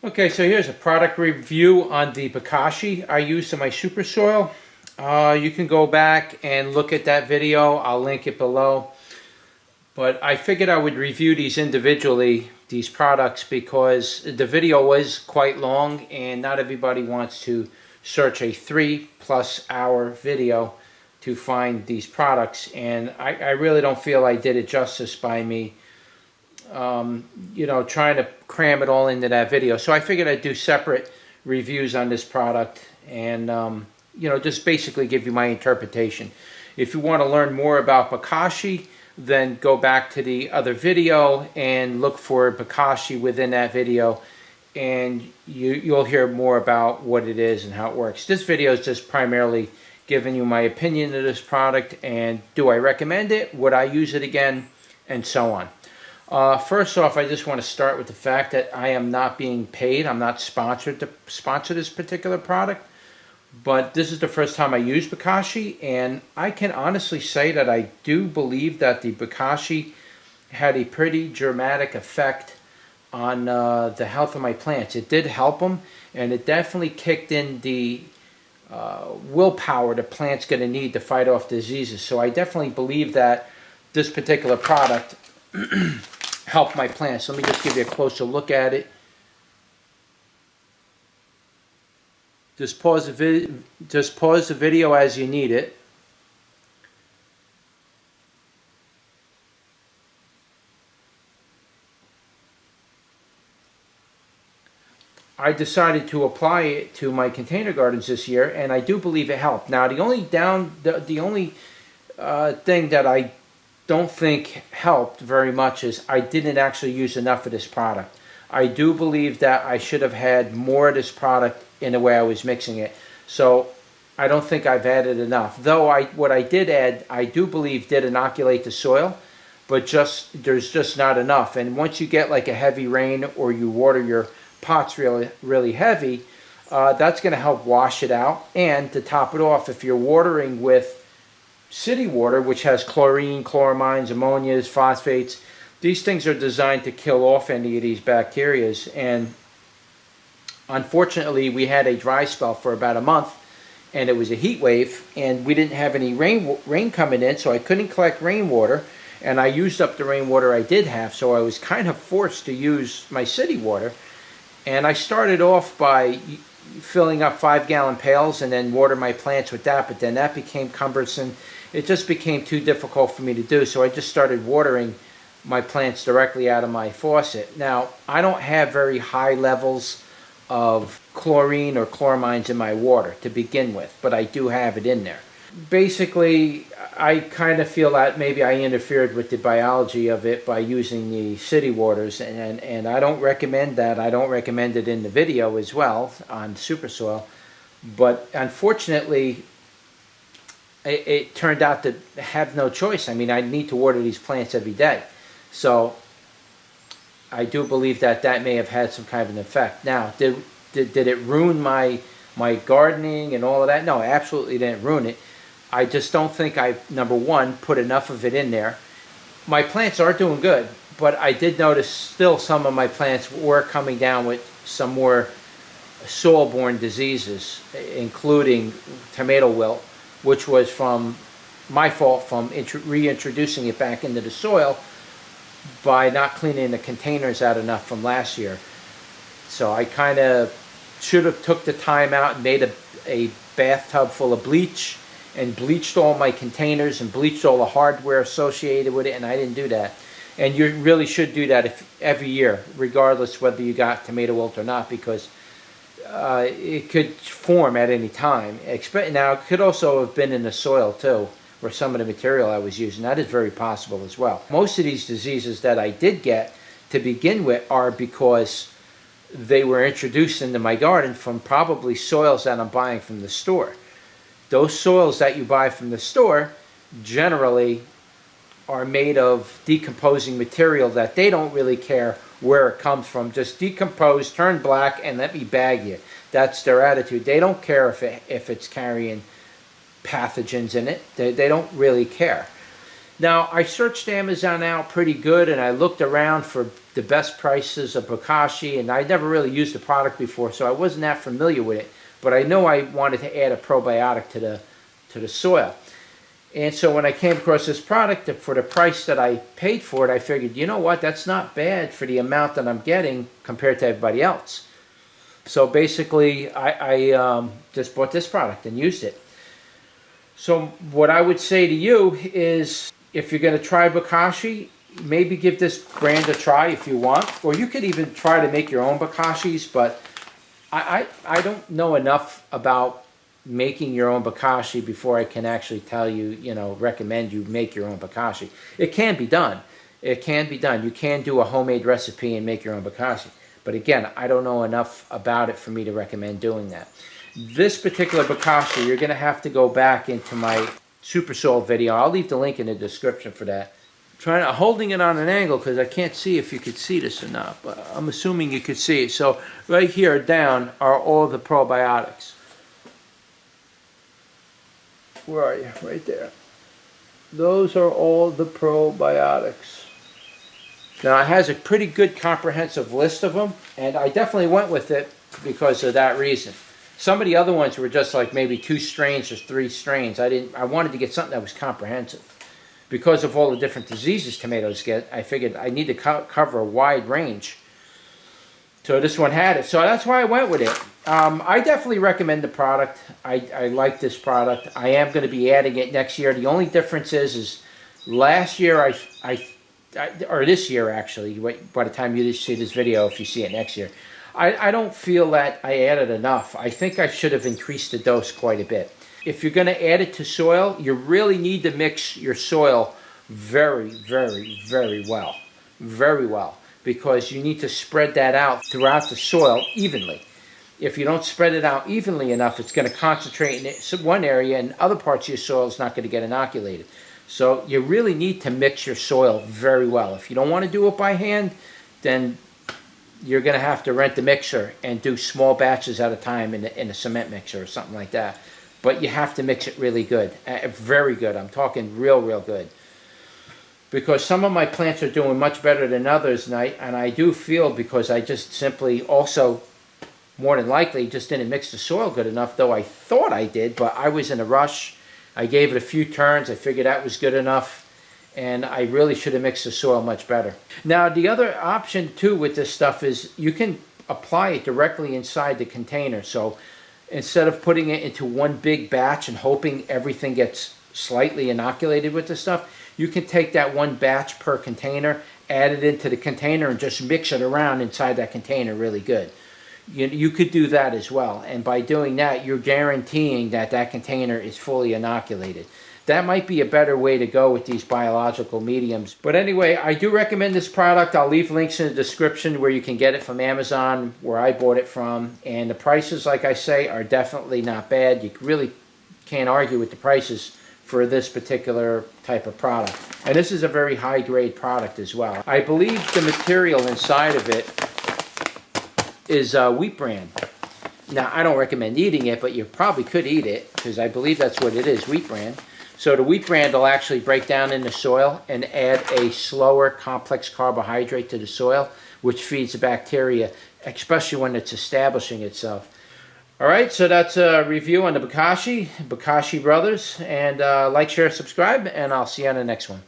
Okay, so here's a product review on the Bokashi I use in my Supersoil. You can go back and look at that video. I'll link it below. But I figured I would review these individually, these products, because the video was quite long and not everybody wants to search a 3+ hour video to find these products. And I really don't feel I did it justice by me trying to cram it all into that video. So I figured I'd do separate reviews on this product and, just basically give you my interpretation. If you want to learn more about Bokashi, then go back to the other video and look for Bokashi within that video, and you'll hear more about what it is and how it works. This video is just primarily giving you my opinion of this product and do I recommend it, would I use it again, and so on. First off, I just want to start with the fact that I am not being paid. I'm not sponsored to sponsor this particular product, but this is the first time I use Bokashi, and I can honestly say that I do believe that the Bokashi had a pretty dramatic effect on the health of my plants. It did help them, and it definitely kicked in the willpower the plant's going to need to fight off diseases. So I definitely believe that this particular product help my plants. Let me just give you a closer look at it. Just pause the video as you need it. I decided to apply it to my container gardens this year, and I do believe it helped. Now, the only thing that I don't think helped very much is I didn't actually use enough of this product. I do believe that I should have had more of this product in the way I was mixing it. So I don't think I've added enough. Though what I did add, I do believe did inoculate the soil, but there's just not enough. And once you get like a heavy rain or you water your pots really heavy, that's going to help wash it out. And to top it off, if you're watering with city water, which has chlorine, chloramines, ammonias, phosphates, these things are designed to kill off any of these bacteria. And unfortunately, we had a dry spell for about a month, and it was a heat wave, and we didn't have any rain coming in, so I couldn't collect rainwater, and I used up the rainwater I did have, so I was kind of forced to use my city water. And I started off by filling up 5-gallon pails and then water my plants with that, but then that became cumbersome. It just became too difficult for me to do, so I just started watering my plants directly out of my faucet. Now, I don't have very high levels of chlorine or chloramines in my water to begin with, but I do have it in there. Basically, I kind of feel that maybe I interfered with the biology of it by using the city waters, and I don't recommend that. I don't recommend it in the video as well on Supersoil, but unfortunately, it turned out to have no choice. I mean, I need to water these plants every day. So I do believe that may have had some kind of an effect. Now, did it ruin my gardening and all of that? No, it absolutely didn't ruin it. I just don't think I, number one, put enough of it in there. My plants are doing good, but I did notice still some of my plants were coming down with some more soil-borne diseases, including tomato wilt, which was from my fault from reintroducing it back into the soil by not cleaning the containers out enough from last year. So I kind of should have took the time out and made a bathtub full of bleach and bleached all my containers and bleached all the hardware associated with it, and I didn't do that. And you really should do that every year, regardless whether you got tomato wilt or not, because it could form at any time. Now, it could also have been in the soil too, or some of the material I was using. That is very possible as well. Most of these diseases that I did get to begin with are because they were introduced into my garden from probably soils that I'm buying from the store. Those soils that you buy from the store generally are made of decomposing material that they don't really care where it comes from. Just decompose, turn black, and let me bag you. That's their attitude. They don't care if it's carrying pathogens in it. They don't really care. Now, I searched Amazon out pretty good, and I looked around for the best prices of Bokashi, and I never really used the product before, so I wasn't that familiar with it. But I know I wanted to add a probiotic to the soil. And so when I came across this product, for the price that I paid for it, I figured, you know what, that's not bad for the amount that I'm getting compared to everybody else. So basically, I just bought this product and used it. So what I would say to you is, if you're going to try Bokashi, maybe give this brand a try if you want. Or you could even try to make your own Bokashis, but I don't know enough about making your own Bokashi before I can actually tell you, recommend you make your own Bokashi. It can be done. It can be done. You can do a homemade recipe and make your own Bokashi. But again, I don't know enough about it for me to recommend doing that. This particular Bokashi, you're going to have to go back into my Supersoil video. I'll leave the link in the description for that. Holding it on an angle because I can't see if you could see this or not, but I'm assuming you could see it. So right here down are all the probiotics. Where are you? Right there. Those are all the probiotics. Now it has a pretty good comprehensive list of them, and I definitely went with it because of that reason. Some of the other ones were just like maybe 2 strains or 3 strains. I wanted to get something that was comprehensive. Because of all the different diseases tomatoes get, I figured I need to cover a wide range. So this one had it. So that's why I went with it. I definitely recommend the product. I like this product. I am going to be adding it next year. The only difference is last year or this year actually, by the time you see this video, if you see it next year, I don't feel that I added enough. I think I should have increased the dose quite a bit. If you're going to add it to soil, you really need to mix your soil very, very, very well. Very well. Because you need to spread that out throughout the soil evenly. If you don't spread it out evenly enough, it's going to concentrate in one area and other parts of your soil is not going to get inoculated. So you really need to mix your soil very well. If you don't want to do it by hand, then you're going to have to rent the mixer and do small batches at a time in a cement mixer or something like that. But you have to mix it really good. Very good. I'm talking real good. Because some of my plants are doing much better than others, and I do feel because I just simply also, more than likely, just didn't mix the soil good enough, though I thought I did, but I was in a rush. I gave it a few turns. I figured that was good enough, and I really should have mixed the soil much better. Now, the other option, too, with this stuff is you can apply it directly inside the container. So instead of putting it into one big batch and hoping everything gets slightly inoculated with the stuff, you can take that one batch per container, add it into the container, and just mix it around inside that container really good. You could do that as well. And by doing that, you're guaranteeing that that container is fully inoculated. That might be a better way to go with these biological mediums. But anyway, I do recommend this product. I'll leave links in the description where you can get it from Amazon, where I bought it from. And the prices, like I say, are definitely not bad. You really can't argue with the prices for this particular type of product. And this is a very high grade product as well. I believe the material inside of it is wheat bran. Now, I don't recommend eating it, but you probably could eat it because I believe that's what it is, wheat bran. So the wheat bran will actually break down in the soil and add a slower complex carbohydrate to the soil, which feeds the bacteria, especially when it's establishing itself. All right, so that's a review on the Bokashi Brothers. And like, share, subscribe, and I'll see you on the next one.